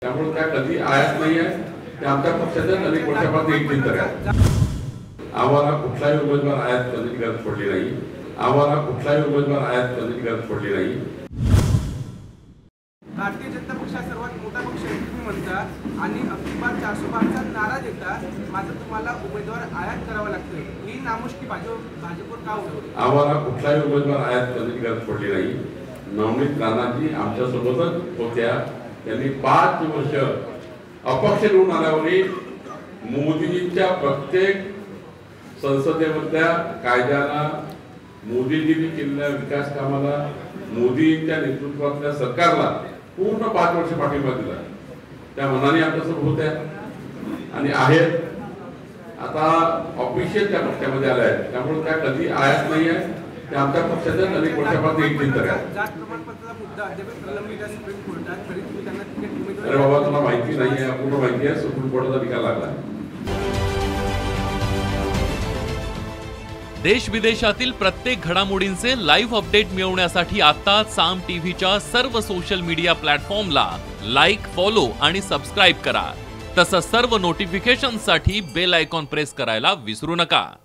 त्यामुळे त्या कधी आयात नाही आहे. ते आमच्या पक्षाच्या अनेक वर्षापासून एक चिंतक आहे. आम्हाला कुठलाही उमेदवार आयात करण्याची गरज पडली नाही. आम्हाला कुठलाही उमेदवार आयात करण्याची गरज पडली नाही. भारतीय जनता पक्ष हा सर्वात मोठा पक्ष आहे तुम्ही म्हणता आणि अब्दुल्ला 405चा नारा देता, मात्र तुम्हाला उमेदवार आयात करावा लागतोय. ही नामुष्की भाजपवर का उडवली? आम्हाला कुठलाही उमेदवार आयात करण्याची गरज पडली नाही. नवनीत राणाजी आमच्या सोबतच होत्या. त्यांनी 5 वर्ष अपक्ष निवडून आल्यावरही मोदीजींच्या प्रत्येक संसदेमधल्या कायद्याला, मोदीजींनी केलेल्या विकास कामाला, मोदींच्या नेतृत्वातल्या सरकारला पूर्ण 5 वर्ष पाठिंबा दिला. त्या मनाने आमच्यासोबत होत्या आणि आहेत. आता ऑफिशियल त्या पक्षामध्ये आल्या आहेत. त्यामुळे त्या कधी आयात नाही आहे. ते आमच्या पक्षाच्या अनेक वर्षापासून एक चिंतक आहे. जात प्रमाणपत्राचा मुद्दा अद्याप प्रलंबित आहे सुप्रीम कोर्टात. तरी तुम्ही त्यांना तिकीट अरे बाबा, तुला माहिती नाही आहे, पूर्ण माहिती आहे. सुप्रीम कोर्टाचा निकाल लागला. देश विदेशातील प्रत्येक घडामोडींचे लाईव्ह अपडेट मिळवण्यासाठी आता साम टीव्हीच्या सर्व सोशल मीडिया प्लॅटफॉर्मला लाईक, फॉलो आणि सबस्क्राईब करा. तसंच सर्व नोटिफिकेशनसाठी बेल आयकॉन प्रेस करायला विसरू नका.